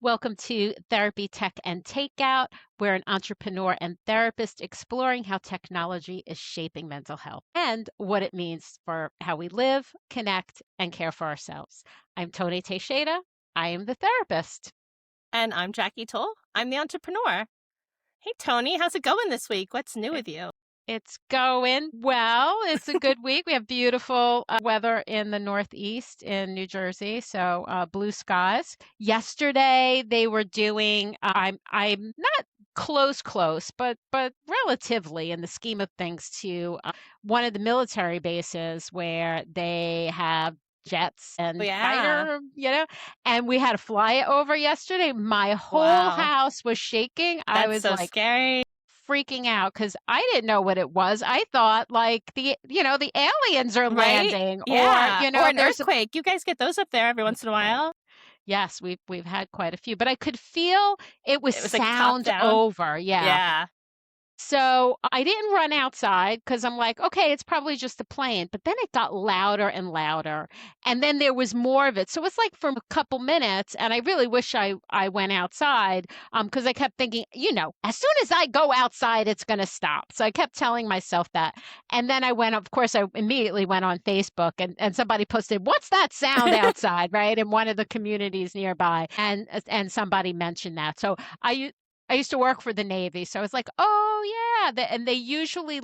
Welcome to Therapy, Tech, and Takeout. We're an entrepreneur and therapist exploring how technology is shaping mental health and what it means for how we live, connect, and care for ourselves. I'm Toni Teixeira. I am the therapist. And I'm Jackie Toll. I'm the entrepreneur. Hey, Toni, how's it going this week? What's new with you? It's going well. It's a good week. We have beautiful weather in the Northeast in New Jersey, so blue skies. Yesterday they were doing. I'm not close, but relatively in the scheme of things to one of the military bases where they have jets Oh, and yeah. fighter, and we had a flyover yesterday. My whole Wow. house was shaking. I That's was so like scary. freaking out because I didn't know what it was. I thought like the aliens are Right? landing or, Yeah. Or an there's a earthquake. You guys get those up there every once in a right. while? Yes, we've had quite a few, but I could feel it was It was like top sound down. over. Yeah. Yeah. So I didn't run outside because I'm like, okay, it's probably just a plane. But then it got louder and louder. And then there was more of it. So it's like for a couple minutes. And I really wish I went outside because I kept thinking, as soon as I go outside, it's going to stop. So I kept telling myself that. And then of course, I immediately went on Facebook and somebody posted, what's that sound outside, right? In one of the communities nearby. And somebody mentioned that. So I used to work for the Navy, so I was like, "Oh yeah," and they usually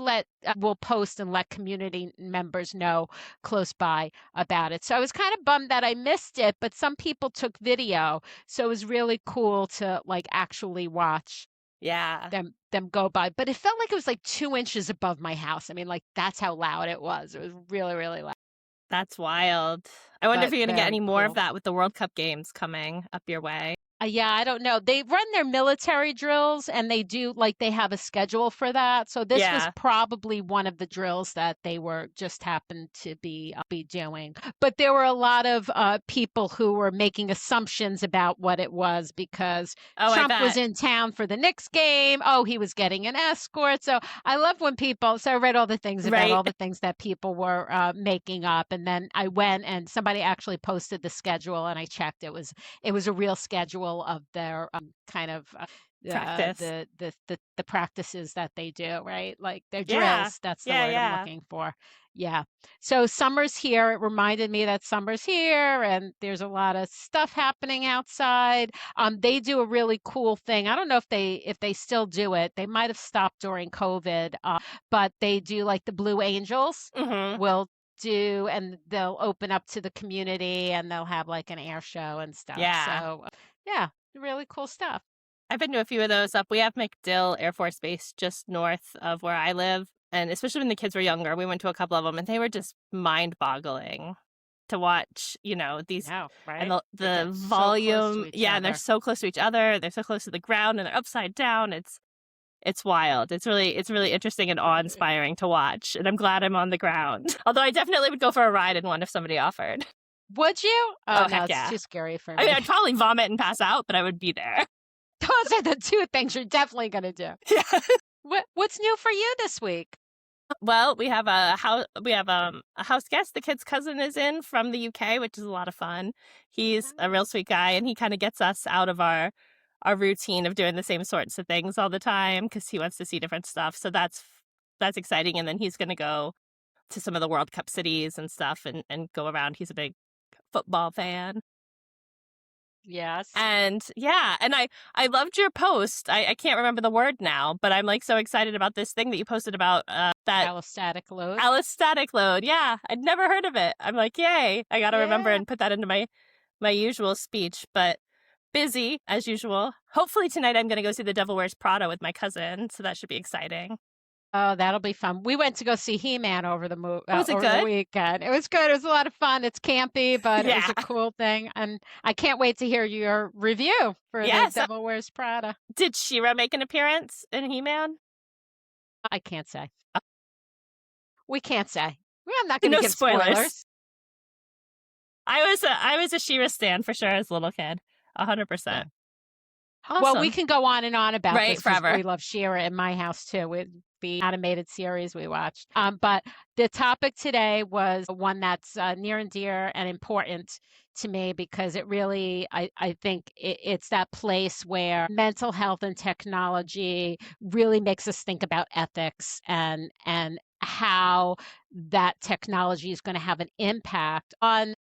will post and let community members know close by about it. So I was kind of bummed that I missed it, but some people took video, so it was really cool to like actually watch Yeah. them go by. But it felt like it was like 2 inches above my house. I mean, like that's how loud it was. It was really, really loud, That's wild. I wonder if but you're going to get very any more of cool. that with the World Cup games coming up your way. Yeah, I don't know. They run their military drills and they have a schedule for that. So this was Yeah. probably one of the drills that they were just happened to be doing. But there were a lot of people who were making assumptions about what it was because Oh, I Trump was bet. in town for the Knicks game. Oh, he was getting an escort. So I love when so I read all the things about Right? all the things that people were making up. And then I went and somebody actually posted the schedule and I checked. It was a real schedule of their kind of Practice. the practices that they do, right? Like their Yeah. drills. That's the Yeah, word I'm yeah. looking for. Yeah. So summer's here. It reminded me that summer's here, and there's a lot of stuff happening outside. They do a really cool thing. I don't know if they still do it. They might have stopped during COVID, but they do like the Blue Angels Mm-hmm. will do and they'll open up to the community and they'll have like an air show and stuff. Yeah. So, yeah, really cool stuff. I've been to a few of those up. We have MacDill Air Force Base just north of where I live. And especially when the kids were younger, we went to a couple of them and they were just mind-boggling to watch, these No, and right? the They the get so close to volume. each Yeah, and they're other. so close to each other. They're so close to the ground and they're upside down. It's wild. It's really interesting and awe-inspiring to watch. And I'm glad I'm on the ground. Although I definitely would go for a ride in one if somebody offered. Would you? Oh Oh, no, heck it's yeah. too scary for I mean, me. I'd probably vomit and pass out, but I would be there. Those are the two things you're definitely gonna do. Yeah. What's new for you this week? Well, we have a house guest. The kid's cousin is in from the UK, which is a lot of fun. He's a real sweet guy, and he kind of gets us out of our routine of doing the same sorts of things all the time because he wants to see different stuff. So that's exciting. And then he's going to go to some of the World Cup cities and stuff and go around. He's a big football fan. Yes. And yeah, and I loved your post. I can't remember the word now, but I'm like so excited about this thing that you posted about that Allostatic load. allostatic load. Yeah, I'd never heard of it. I'm like, yay! I got to remember Yeah. and put that into my usual speech. But busy as usual. Hopefully tonight I'm going to go see The Devil Wears Prada with my cousin, so that should be exciting. Oh, that'll be fun. We went to go see He-Man over Was it over the good? weekend. It was good. It was a lot of fun. It's campy, but it was Yeah. a cool thing. And I can't wait to hear your review for The Yes. Devil Wears Prada. Did She-Ra make an appearance in He-Man? I can't say. We can't say. I'm not going to No give spoilers. spoilers. I was a She-Ra stan for sure as a little kid. 100%. Well, we Awesome. can go on and on about Right, this because forever. we love Shira in my house too, with the animated series we watched. But the topic today was one that's near and dear and important to me because it really, I think it's that place where mental health and technology really makes us think about ethics and how that technology is going to have an impact on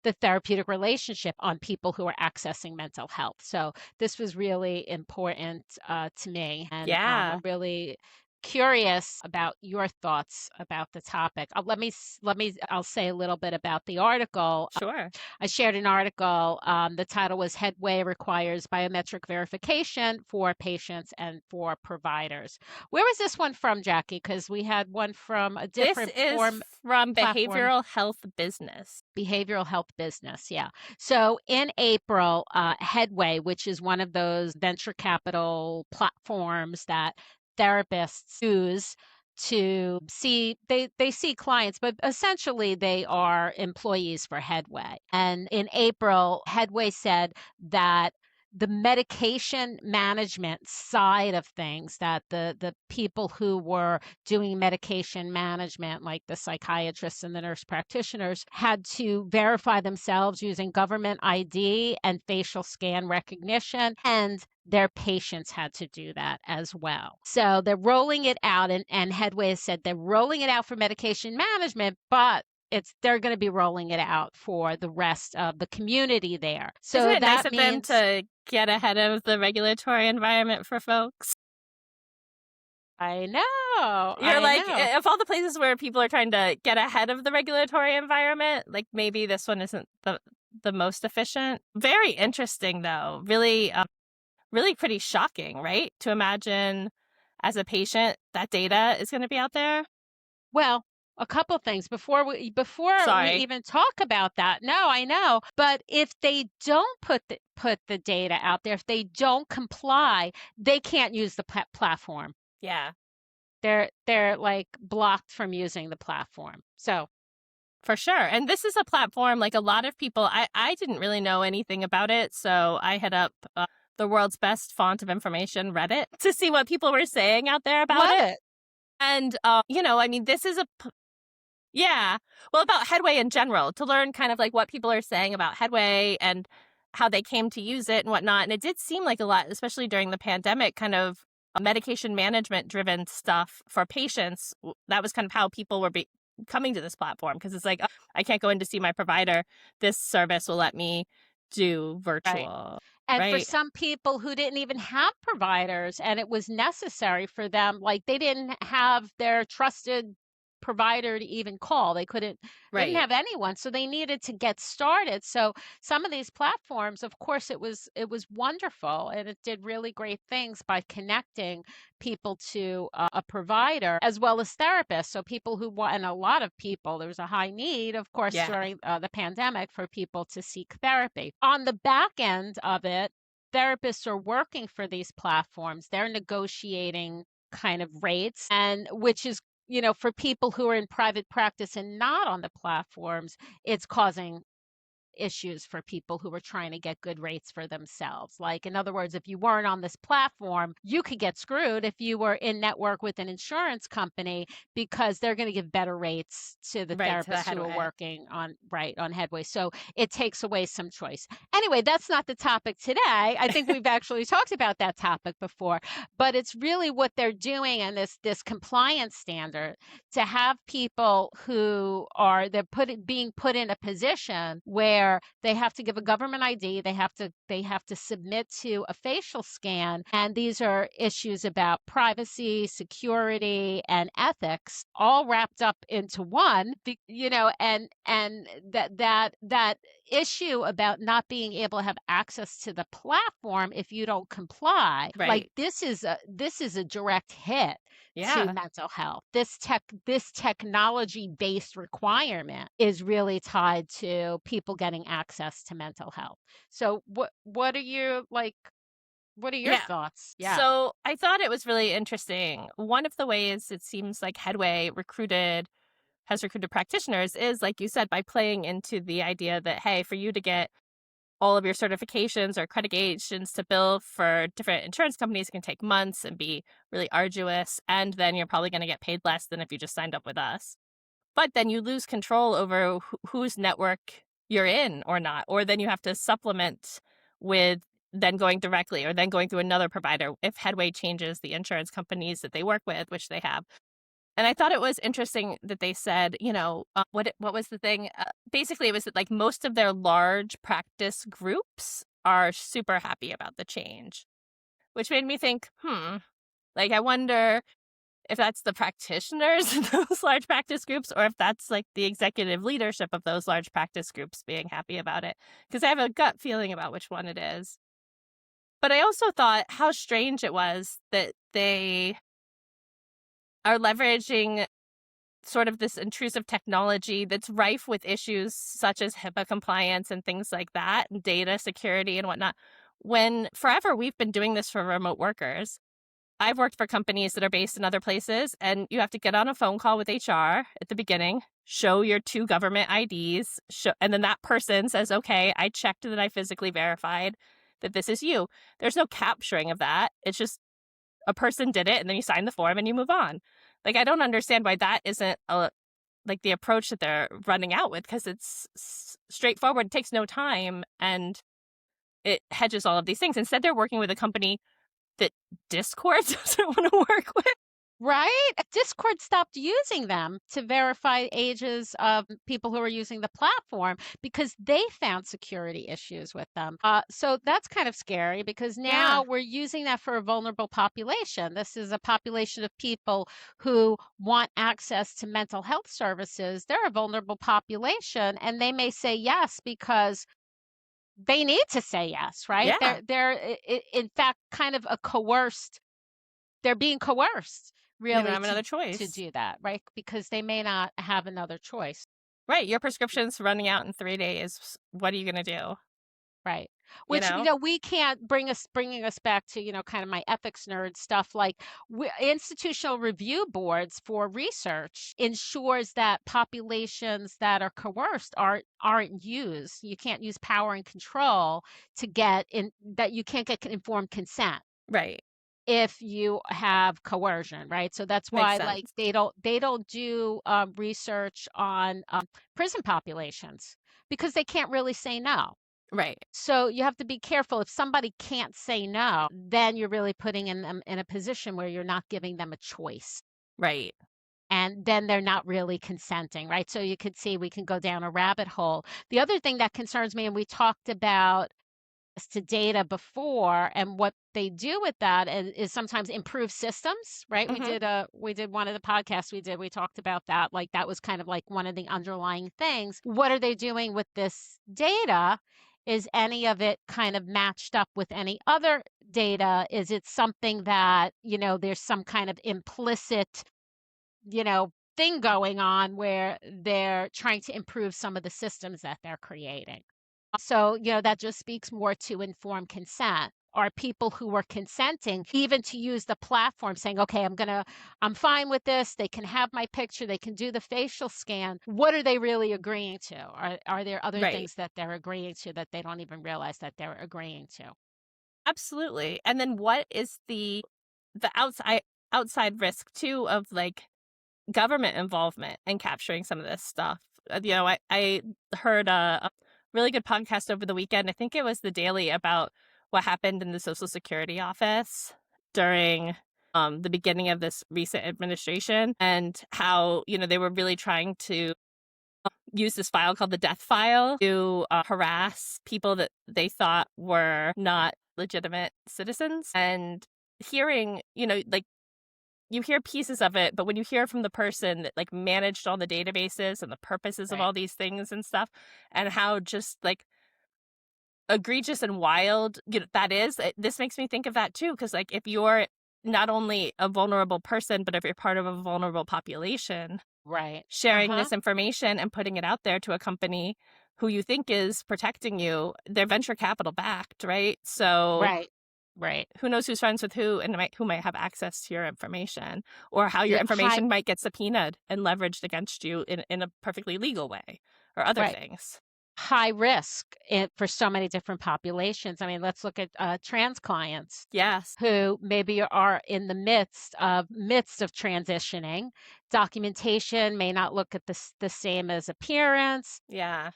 the therapeutic relationship on people who are accessing mental health. So this was really important to me, and Yeah, I'm really curious about your thoughts about the topic. I'll say a little bit about the article. sure. I shared an article. The title was Headway Requires Biometric Verification for Patients and for Providers. Where was this one from, Jackie? Because we had one from a This different is from platform. Behavioral Health Business. Behavioral health business, yeah. So in April, Headway, which is one of those venture capital platforms that therapists use to see they see clients, but essentially they are employees for Headway. And in April, Headway said that the medication management side of things, that the people who were doing medication management, like the psychiatrists and the nurse practitioners, had to verify themselves using government ID and facial scan recognition, and their patients had to do that as well. So they're rolling it out, and Headway has said they're rolling it out for medication management, but they're going to be rolling it out for the rest of the community there. Isn't So it nice that of them means to get ahead of the regulatory environment for folks? I know, You're I like, know. of all the places where people are trying to get ahead of the regulatory environment, like maybe this one isn't the most efficient. Very interesting, though. Really, really pretty shocking, right? To imagine as a patient that data is going to be out there. Well, a couple things before we Sorry. even talk about that. No, I know. But if they don't put the data out there, if they don't comply, they can't use the platform. Yeah, They're like blocked from using the platform. So, for sure. And this is a platform like a lot of people, I didn't really know anything about it. So I hit up the world's best font of information, Reddit, to see what people were saying out there about love it. it. And, I mean, this is yeah. Well, about Headway in general, to learn kind of like what people are saying about Headway and how they came to use it and whatnot. And it did seem like a lot, especially during the pandemic, kind of medication management driven stuff for patients. That was kind of how people were coming to this platform because it's like, oh, I can't go in to see my provider. This service will let me do Right. virtual, And for right? some people who didn't even have providers and it was necessary for them, like they didn't have their trusted provider to even call. They didn't Right. have anyone, so they needed to get started. So some of these platforms, of course, it was wonderful and it did really great things by connecting people to a provider as well as therapists. So people who want, and a lot of people, there was a high need, of course, Yeah. during the pandemic for people to seek therapy. On the back end of it, therapists are working for these platforms. They're negotiating kind of rates, and which is, for people who are in private practice and not on the platforms, it's causing issues for people who were trying to get good rates for themselves. Like, in other words, if you weren't on this platform, you could get screwed if you were in network with an insurance company because they're going to give better rates to the Right. To the therapists who are Headway. working on Headway. So it takes away some choice. Anyway, that's not the topic today. I think we've actually talked about that topic before, but it's really what they're doing and this compliance standard to have people who are being put in a position where they have to give a government ID, they have to submit to a facial scan, and these are issues about privacy, security, and ethics all wrapped up into one. And that issue about not being able to have access to the platform if you don't comply, like Right. this is a direct hit to Yeah. mental health. This technology-based requirement is really tied to people getting access to mental health. So what are your Yeah. thoughts? Yeah. So I thought it was really interesting. One of the ways it seems like Headway has recruited practitioners is, like you said, by playing into the idea that, hey, for you to get all of your certifications or accreditations to bill for different insurance companies can take months and be really arduous. And then you're probably going to get paid less than if you just signed up with us. But then you lose control over whose network you're in or not. Or then you have to supplement with then going directly or then going through another provider if Headway changes the insurance companies that they work with, which they have. And I thought it was interesting that they said, what was the thing? Basically, it was that like most of their large practice groups are super happy about the change, which made me think, like I wonder if that's the practitioners in those large practice groups or if that's like the executive leadership of those large practice groups being happy about it. Because I have a gut feeling about which one it is. But I also thought how strange it was that they are leveraging sort of this intrusive technology that's rife with issues such as HIPAA compliance and things like that, and data security and whatnot, when forever we've been doing this for remote workers. I've worked for companies that are based in other places, and you have to get on a phone call with HR at the beginning, show your 2 government IDs, and then that person says, okay, I checked that I physically verified that this is you. There's no capturing of that. It's just a person did it, and then you sign the form and you move on. Like, I don't understand why that isn't like the approach that they're running out with, because it's straightforward, it takes no time, and it hedges all of these things. Instead, they're working with a company that Discord doesn't want to work with. Right? Discord stopped using them to verify ages of people who are using the platform because they found security issues with them. So that's kind of scary because Yeah, now we're using that for a vulnerable population. This is a population of people who want access to mental health services. They're a vulnerable population, and they may say yes because they need to say yes, right? yeah. In fact kind of a coerced they're being coerced They don't really have another to choice. do that, right? Because they may not have another choice. Right, your prescription's running out in 3 days. What are you gonna do? Right. You Which, know? we can't bringing us back to, kind of my ethics nerd stuff, like institutional review boards for research ensures that populations that are coerced aren't used. You can't use power and control to get in that you can't get informed consent Right. if you have coercion, right? So that's Makes why like sense. they don't do research on prison populations because they can't really say no. Right. So you have to be careful. If somebody can't say no, then you're really putting them in a position where you're not giving them a choice. Right. And then they're not really consenting, right? So you could see we can go down a rabbit hole. The other thing that concerns me, and we talked about to data before, and what they do with that is sometimes improve systems, right? Mhm. We did one of the podcasts we talked about that, like that was kind of like one of the underlying things. What are they doing with this data? Is any of it kind of matched up with any other data? Is it something that, there's some kind of implicit, thing going on where they're trying to improve some of the systems that they're creating? So, that just speaks more to informed consent. Are people who are consenting even to use the platform saying, okay, I'm fine with this. They can have my picture. They can do the facial scan. What are they really agreeing to? Are there other Right. things that they're agreeing to that they don't even realize that they're agreeing to? Absolutely. And then what is the outside risk too of like government involvement in capturing some of this stuff? I heard a really good podcast over the weekend. I think it was The Daily about what happened in the Social Security office during the beginning of this recent administration and how, they were really trying to use this file called the death file to harass people that they thought were not legitimate citizens. And hearing, like you hear pieces of it, but when you hear from the person that like managed all the databases and the purposes of Right. all these things and stuff, and how just like egregious and wild that is, this makes me think of that too. Because like if you're not only a vulnerable person, but if you're part of a vulnerable population, Right. sharing Uh-huh. this information and putting it out there to a company who you think is protecting you, they're venture capital backed, right? So Right. Right. who knows who's friends with who and who might have access to your information or how your Yeah. High. information might get subpoenaed and leveraged against you in a perfectly legal way or other Right. things. high risk for so many different populations. I mean, let's look at trans clients Yes. who maybe are in the midst of transitioning. Documentation may not look at the same as appearance. Yeah.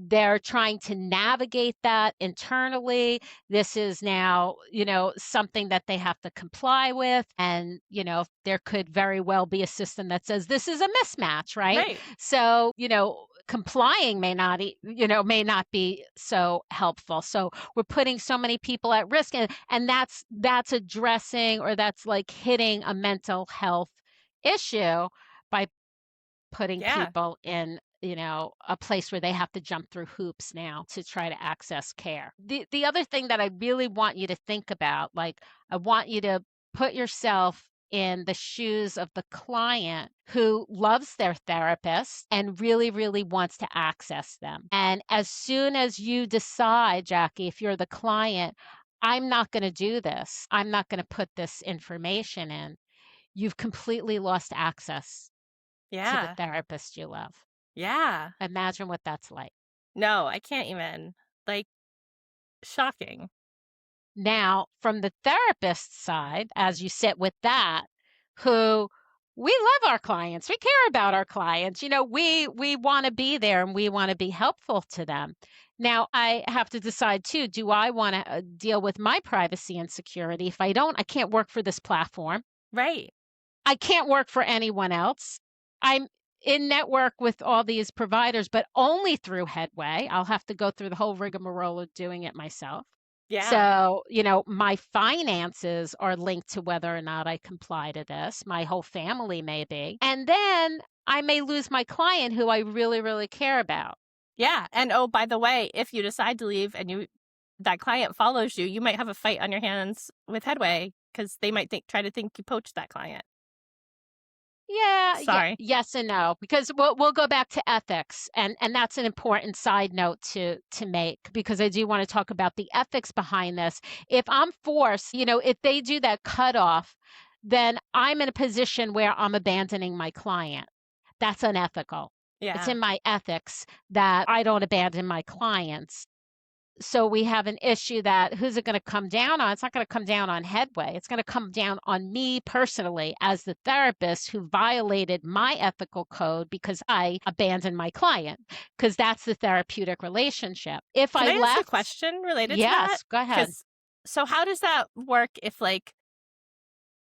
They're trying to navigate that internally. This is now, something that they have to comply with. And, there could very well be a system that says this is a mismatch, right? Right. So, complying may not be so helpful. So we're putting so many people at risk, and that's addressing, or that's like hitting a mental health issue by putting Yeah. people in a place where they have to jump through hoops now to try to access care. The other thing that I really want you to think about, like, I want you to put yourself in the shoes of the client who loves their therapist and really, really wants to access them. And as soon as you decide, Jackie, if you're the client, I'm not going to do this, I'm not going to put this information in, you've completely lost access to the Yeah. therapist you love. Yeah. Imagine what that's like. No, I can't even. Like, shocking. Now, from the therapist side, as you sit with that, who we love our clients, we care about our clients. We want to be there and we want to be helpful to them. Now, I have to decide too, do I want to deal with my privacy and security? If I don't, I can't work for this platform. Right. I can't work for anyone else. I'm in network with all these providers, but only through Headway. I'll have to go through the whole rigmarole of doing it myself. Yeah. So, my finances are linked to whether or not I comply to this. My whole family may be. And then I may lose my client who I really, really care about. Yeah. And oh, by the way, if you decide to leave and that client follows you, you might have a fight on your hands with Headway because they might try to think you poached that client. Yeah, yeah, Sorry. yes and no, because we'll go back to ethics, and that's an important side note to make, because I do want to talk about the ethics behind this. If I'm forced, if they do that cutoff, then I'm in a position where I'm abandoning my client. That's unethical. It's Yeah. in my ethics that I don't abandon my clients. So we have an issue that, who's it going to come down on? It's not going to come down on Headway. It's going to come down on me personally as the therapist who violated my ethical code because I abandoned my client, because that's the therapeutic relationship. If Can I I ask a left, question related to that? yes, go ahead. Because so how does that work if like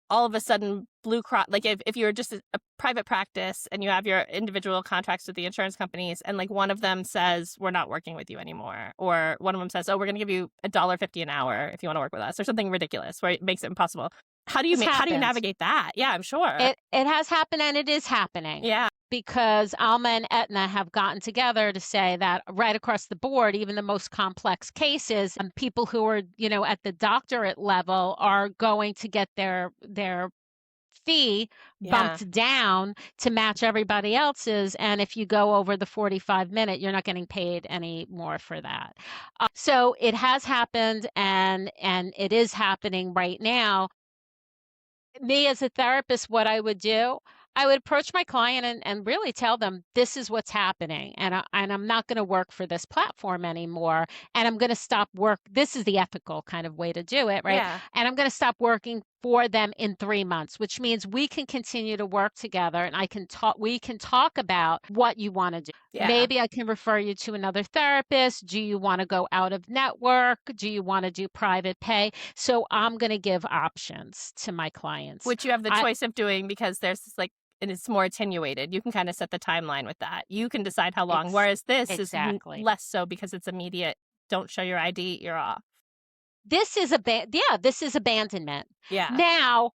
all of a sudden Blue Cross, like if you're just a private practice and you have your individual contracts with the insurance companies and like one of them says we're not working with you anymore, or one of them says, oh, we're going to give you $1.50 an hour if you want to work with us, or something ridiculous where it makes it impossible. This How do you happens. navigate that? Yeah, I'm sure. It has happened, and it is happening, Yeah. because Alma and Aetna have gotten together to say that right across the board, even the most complex cases, people who are, at the doctorate level are going to get their fee Yeah. bumped down to match everybody else's. And if you go over the 45-minute, you're not getting paid any more for that. So it has happened, and it is happening right now. Me as a therapist, what I would do, I would approach my client and really tell them this is what's happening, and I'm not going to work for this platform anymore, and I'm going to stop work. This is the ethical kind of way to do it, right? Yeah. And I'm going to stop working for them in 3 months, which means we can continue to work together, and we can talk about what you want to do. Yeah. Maybe I can refer you to another therapist. Do you want to go out of network? Do you want to do private pay? So I'm going to give options to my clients. Which you have the I choice of doing because there's this like, and it's more attenuated. You can kind of set the timeline with that. You can decide how long. ex- Whereas this is exactly. less so because it's immediate. Don't show your ID, you're off. This is abandonment. Yeah. Now,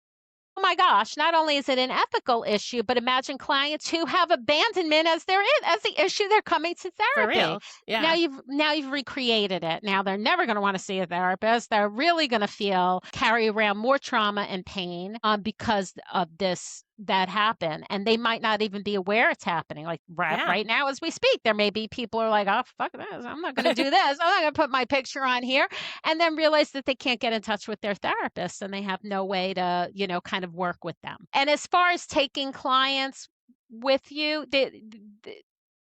oh my gosh, not only is it an ethical issue, but imagine clients who have abandonment as the issue they're coming to For therapy. real. Yeah. Now you've recreated it. Now they're never going to want to see a therapist. They're really going to carry around more trauma and pain because of this that happened, and they might not even be aware it's happening. Like Yeah. right now as we speak, there may be people who are like, oh, fuck this, I'm not going to do this, I'm not going to put my picture on here, and then realize that they can't get in touch with their therapist, and they have no way to kind of work with them. And as far as taking clients with you,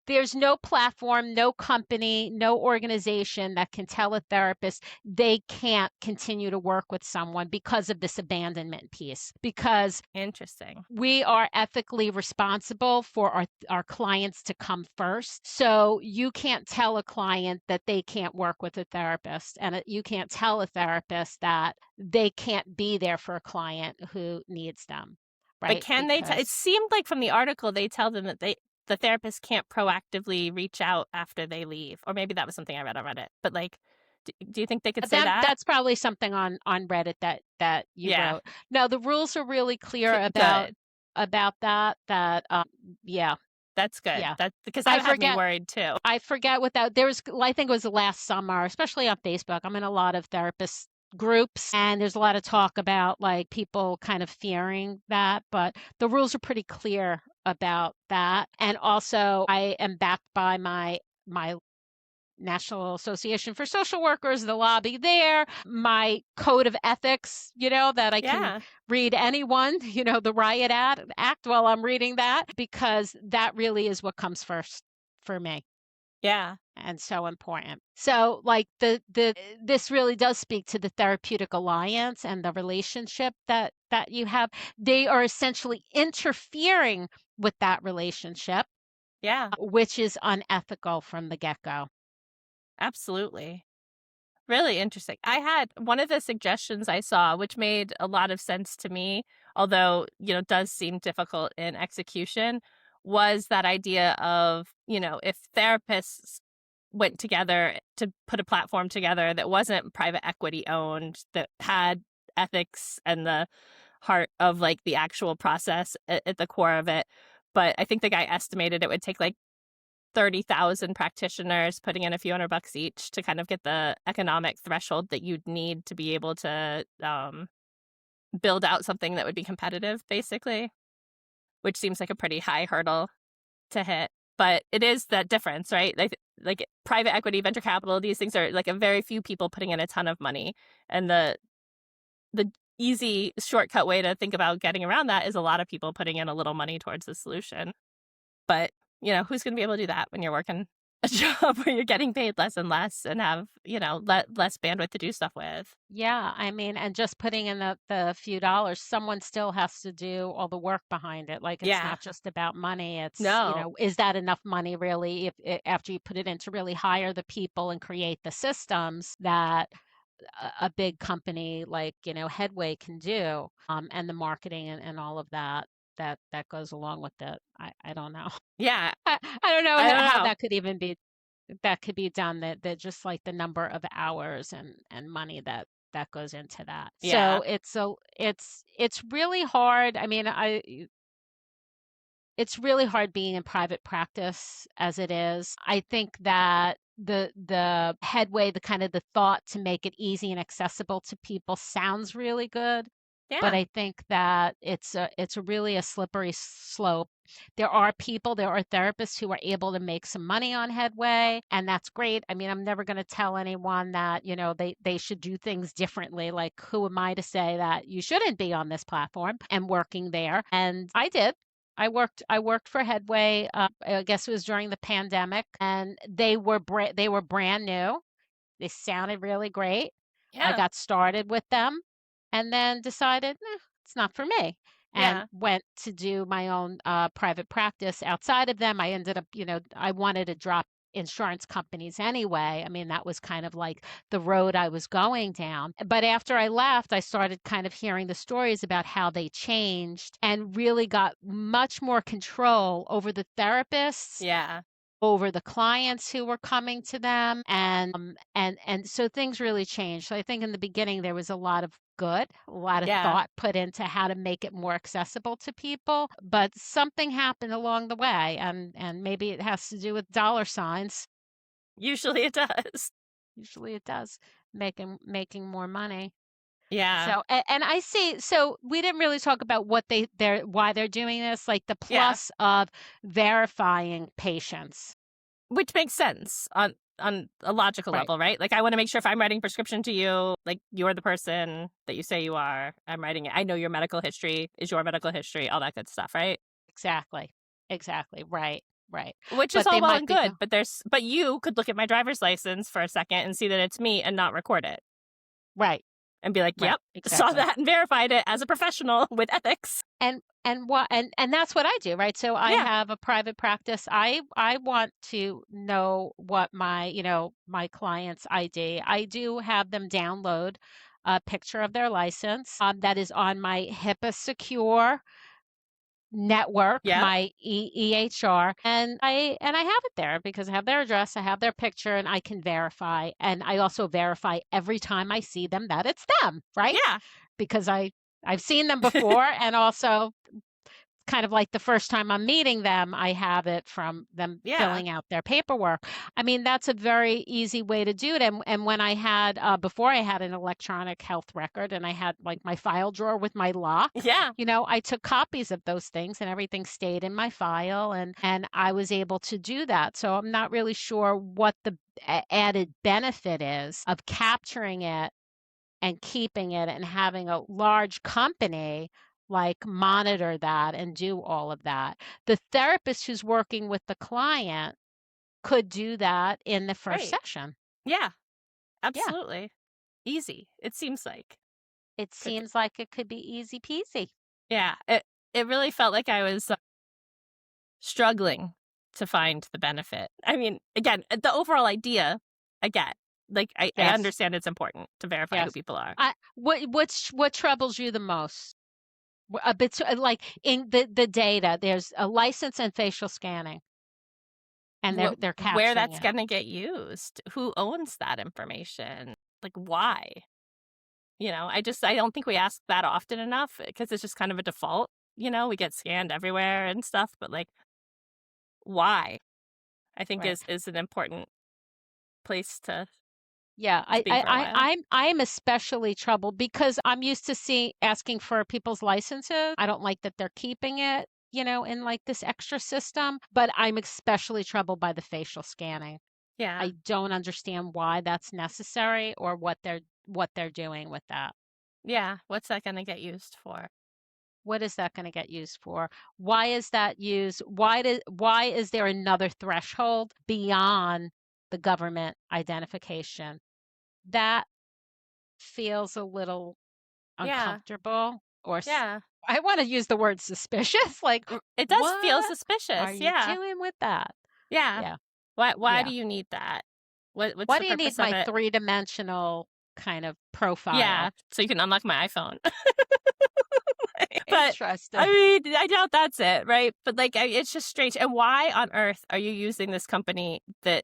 There's no platform, no company, no organization that can tell a therapist they can't continue to work with someone because of this abandonment piece. Because Interesting. we are ethically responsible for our clients to come first. So you can't tell a client that they can't work with a therapist, and you can't tell a therapist that they can't be there for a client who needs them, But right? can they it Because seemed like from the article they tell them that the therapist can't proactively reach out after they leave. Or maybe that was something I read on Reddit. But like do you think they could say that? that's probably something on Reddit that you Yeah. wrote. No, the rules are really clear Good. about that yeah, That's good. yeah. That because I that had me forget worried too. I forget what that there was. I think it was last summer, especially on Facebook. I'm in a lot of therapist groups, and there's a lot of talk about like people kind of fearing that, but the rules are pretty clear about that. And also, I am backed by my National Association for Social Workers, the lobby there, my code of ethics, that I can Yeah. read anyone, the Act while I'm reading that, because that really is what comes first for me Yeah. and so important. So like the this really does speak to the therapeutic alliance and the relationship that you have. They are essentially interfering with that relationship, Yeah. which is unethical from the get-go. Absolutely. Really interesting. I had one of the suggestions I saw, which made a lot of sense to me, although, does seem difficult in execution, was that idea of, if therapists went together to put a platform together that wasn't private equity owned, that had ethics and the heart of like the actual process at the core of it. But I think the guy estimated it would take like 30,000 practitioners putting in a few $100 each to kind of get the economic threshold that you'd need to be able to build out something that would be competitive, basically, which seems like a pretty high hurdle to hit. But it is that difference, right? Like private equity, venture capital, these things are like a very few people putting in a ton of money. And the easy shortcut way to think about getting around that is a lot of people putting in a little money towards the solution. But, who's going to be able to do that when you're working a job where you're getting paid less and less and have, less bandwidth to do stuff with? Yeah, I mean, and just putting in the few dollars, someone still has to do all the work behind it. Like it's Yeah. not just about money. It's, No. is that enough money really after you put it in to really hire the people and create the systems that a big company like, Headway can do, and the marketing and all of that goes along with it. I don't know. Yeah. I don't know I don't how know. that could be done, that just like the number of hours and money that goes into that. Yeah. So it's really hard. I mean, it's really hard being in private practice as it is. I think that the Headway, the kind of the thought to make it easy and accessible to people sounds really good, but Yeah. I think that it's really a slippery slope. There are therapists who are able to make some money on Headway, and that's great. I mean, I'm never going to tell anyone that, they should do things differently. Like, who am I to say that you shouldn't be on this platform and working there? And I did. I worked for Headway. I guess it was during the pandemic, and they were brand new. They sounded really great. I Yeah. got started with them and then decided, it's not for me, and Yeah. went to do my own private practice outside of them. I ended up, I wanted to drop insurance companies anyway. I mean, that was kind of like the road I was going down. But after I left, I started kind of hearing the stories about how they changed and really got much more control over the therapists, Yeah. over the clients who were coming to them, and so things really changed. So I think in the beginning there was a lot of Yeah. thought put into how to make it more accessible to people, but something happened along the way, and maybe it has to do with dollar signs. Usually it does. Usually it does, making more money. Yeah. So and I see, so we didn't really talk about they're why they're doing this, like the Yeah. plus of verifying patients. Which makes sense on a logical Right. level, right? Like I want to make sure if I'm writing prescription to you, like you're the person that you say you are. I'm writing it. I know your medical history is your medical history, all that good stuff, right? Exactly. Exactly, right. right. which is But all they well might and be good. But you could look at my driver's license for a second and see that it's me and not record it right, and be like, right, "Yep, saw exactly. that and verified it as a professional with ethics." And that's what I do, right? So I Yeah, have a private practice. I want to know what my, my client's ID. I do have them download a picture of their license that is on my HIPAA secure network, yep, my EHR, and I have it there because I have their address, I have their picture, and I can verify. And I also verify every time I see them that it's them, right? yeah, Because I've seen them before, and also kind of like the first time I'm meeting them, I have it from them yeah, filling out their paperwork. I mean, that's a very easy way to do it. And when I had, before I had an electronic health record and I had like my file drawer with my lock, yeah. I took copies of those things and everything stayed in my file and I was able to do that. So I'm not really sure what the added benefit is of capturing it and keeping it and having a large company like monitor that and do all of that. The therapist who's working with the client could do that in the first Right. session. Yeah, Yeah, absolutely. Easy, it seems like. it Like, seems like it could be easy peasy. yeah, it really felt like I was struggling to find the benefit. I mean, again, the overall idea, I get. Like, I Yes, understand it's important to verify who yes. people are. What troubles you the most? A bit like in the data, there's a license and facial scanning, and they're Where capturing that's it. gonna get used? Who owns that information? Like, why? I don't think we ask that often enough because it's just kind of a default. We get scanned everywhere and stuff, but like, why? I think Right. is an important place Yeah, to be for a while. I'm especially troubled because I'm used to asking for people's licenses. I don't like that they're keeping it, in like this extra system, but I'm especially troubled by the facial scanning. Yeah. I don't understand why that's necessary or what they're doing with that. Yeah. What's that gonna get used for? What is that going to get used for? Why is that used? Why is there another threshold beyond the government identification? That feels a little Yeah. uncomfortable Yeah. I want to use the word suspicious. Like, It does feel what are suspicious. you Yeah. doing with that? Yeah. Yeah. Why Yeah. do you need that? What's Why the do you need purpose of my it? three-dimensional kind of Yeah. profile? So you can unlock my iPhone. But I Interesting. mean, I doubt that's it, right? But like, it's just strange. And why on earth are you using this company that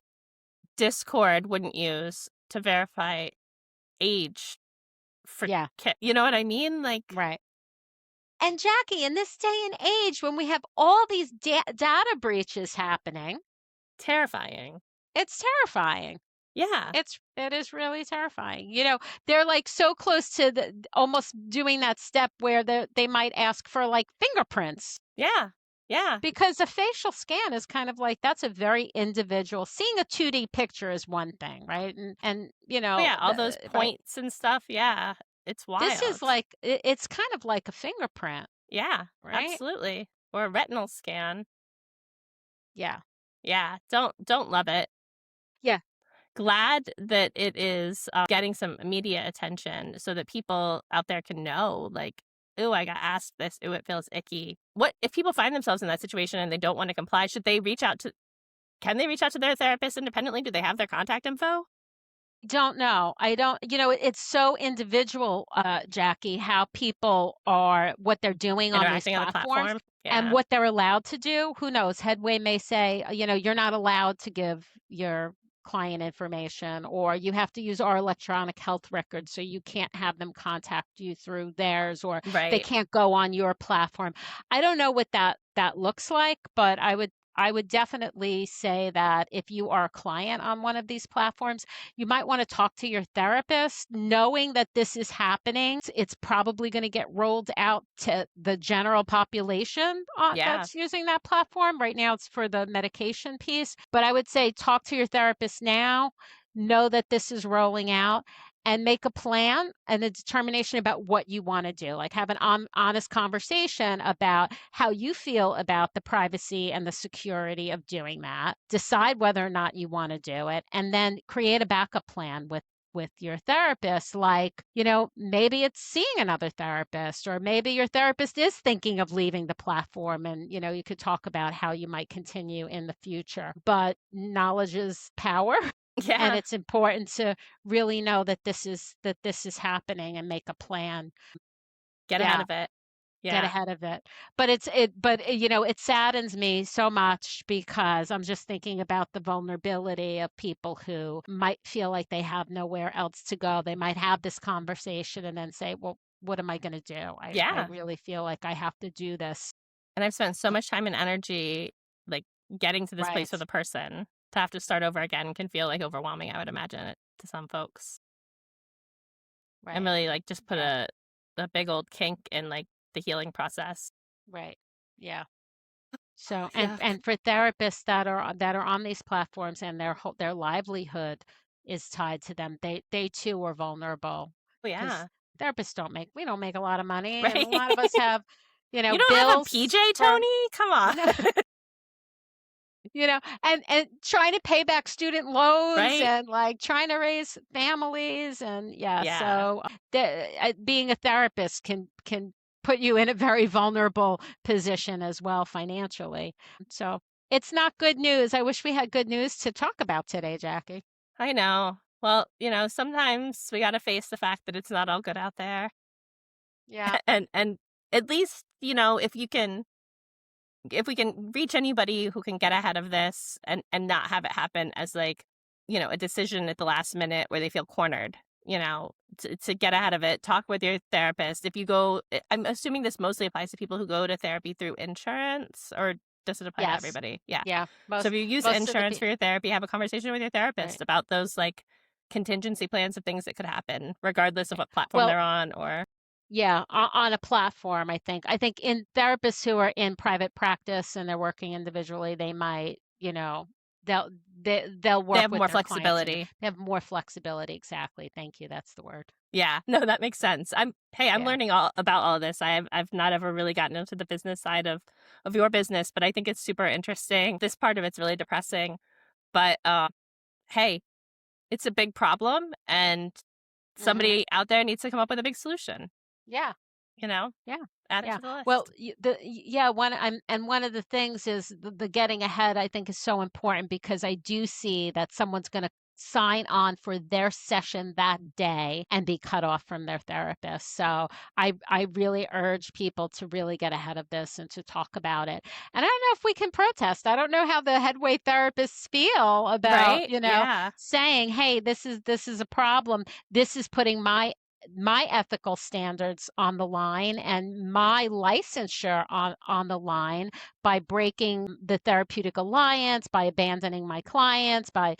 Discord wouldn't use to verify age for Yeah, You know what I mean? Like, right. And Jackie, in this day and age, when we have all these data breaches happening, terrifying. it's terrifying. Yeah. It is really terrifying. They're like so close to almost doing that step where they might ask for like fingerprints Yeah. Yeah. because a facial scan is kind of like that's a very individual. Seeing a 2D picture is one thing, right? And Oh, yeah. All those right. points and stuff. Yeah. It's This is wild. like it's kind of like a fingerprint, Yeah. right? Absolutely. Or a retinal scan. Yeah. Yeah. Don't love it. Yeah. Glad that it is getting some media attention so that people out there can know, like, "Ooh, I got asked this. Ooh, it feels icky." What if people find themselves in that situation and they don't want to comply? Can they reach out to their therapist independently? Do they have their contact info? Don't know. I don't, it's so individual, Jackie, how people are, what they're doing on these Interacting on the platforms platform? and Yeah. what they're allowed to do. Who knows? Headway may say, you're not allowed to give your client information, or you have to use our electronic health record, so you can't have them contact you through theirs, or they Right. can't go on your platform. I don't know what that looks like, but I would definitely say that if you are a client on one of these platforms, you might want to talk to your therapist, knowing that this is happening. It's probably going to get rolled out to the general population Yeah. that's using that platform. Right now, it's for the medication piece. But I would say talk to your therapist now, know that this is rolling out, and make a plan and a determination about what you want to do. Like have an honest conversation about how you feel about the privacy and the security of doing that. Decide whether or not you want to do it, and then create a backup plan with your therapist. Like, maybe it's seeing another therapist, or maybe your therapist is thinking of leaving the platform, and you could talk about how you might continue in the future. But knowledge is power. And Yeah. it's important to really know that this is happening and make a plan. Get ahead Yeah, of it. get Yeah. ahead of it. But it saddens me so much because I'm just thinking about the vulnerability of people who might feel like they have nowhere else to go. They might have this conversation and then say, well, what am I going to do? I Yeah. really feel like I have to do this. And I've spent so much time and energy, like, getting to this place with Right, a person. To have to start over again can feel, like, overwhelming, I would imagine it to some folks. And right. really, like, just put Yeah, a big old kink in, like, the healing process. right. Yeah. So, and Yeah. and for therapists that are on these platforms and their livelihood is tied to them, they too are vulnerable Oh, because yeah. therapists we don't make a lot of money, and a Right? lot of us have, You don't have a bills PJ, for, Toni? Come on. no, and trying to pay back student loans Right? and like trying to raise families, and yeah, Yeah. so being a therapist can put you in a very vulnerable position as well financially. So it's not good news. I wish we had good news to talk about today, Jackie. I know. Well, sometimes we gotta face the fact that it's not all good out there. Yeah. And at least, if we can reach anybody who can get ahead of this and not have it happen as like, a decision at the last minute where they feel cornered, to get ahead of it, talk with your therapist. If you go, I'm assuming this mostly applies to people who go to therapy through insurance, or does it apply to Yes. everybody? Yeah. Yeah. So if Most you use most of the insurance people. for your therapy, have a conversation with your Right. therapist about those like contingency plans of things that could happen, regardless of Right. what platform Well, they're on or yeah, on a platform, I think. I think in therapists who are in private practice and they're working individually, they might, they'll they'll they work have with more their clients and flexibility. they have more flexibility. Exactly. Thank you. That's the word. Yeah, no, that makes sense. I'm Yeah. learning all about all of this. I've not ever really gotten into the business side of your business, but I think it's super interesting. This part of it's really depressing, but hey, it's a big problem, and Mhm. somebody out there needs to come up with a big solution. Yeah. You know, Yeah. add it Yeah. to the Well, list. yeah, one of the things is the getting ahead, I think, is so important because I do see that someone's going to sign on for their session that day and be cut off from their therapist. So I really urge people to really get ahead of this and to talk about it. And I don't know if we can protest. I don't know how the Headway therapists feel about, Right? Yeah. saying, "Hey, this is a problem. This is putting my ethical standards on the line and my licensure on the line by breaking the therapeutic alliance, by abandoning my clients, by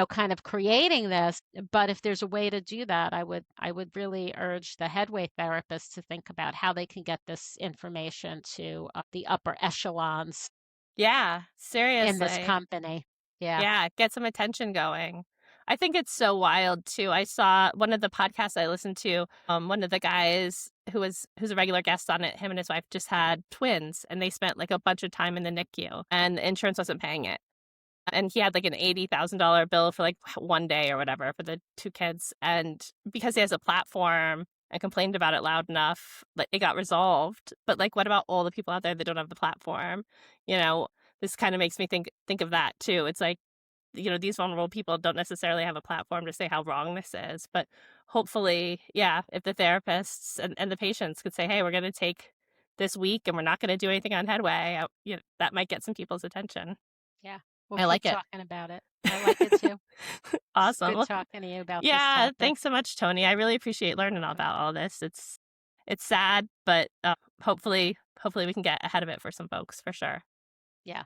kind of creating this." But if there's a way to do that, I would really urge the Headway therapists to think about how they can get this information to the upper echelons Yeah, in this seriously. company. Yeah. Yeah, get some attention going. I think it's so wild too. I saw one of the podcasts I listened to, one of the guys who's a regular guest on it, him and his wife just had twins, and they spent like a bunch of time in the NICU, and the insurance wasn't paying it. And he had like an $80,000 bill for like one day or whatever for the two kids. And because he has a platform and complained about it loud enough, like it got resolved. But like, what about all the people out there that don't have the platform? You know, this kind of makes me think of that too. It's like, these vulnerable people don't necessarily have a platform to say how wrong this is. But hopefully, yeah, if the therapists and the patients could say, hey, we're going to take this week and we're not going to do anything on Headway, that might get some people's attention. Yeah. We'll I keep like it. talking about it. I like it too. It's Awesome. good Well, talking to you about this yeah, topic. thanks so much, Toni. I really appreciate learning all Right. about all this. It's sad, but hopefully we can get ahead of it for some folks for sure. Yeah.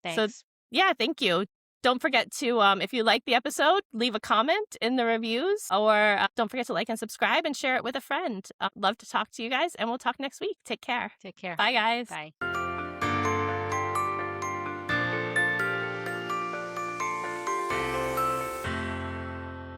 So, Thanks. yeah, thank you. Don't forget to, if you like the episode, leave a comment in the reviews, or don't forget to like and subscribe and share it with a friend. Love to talk to you guys, and we'll talk next week. Take care. Take care. Bye, guys. Bye.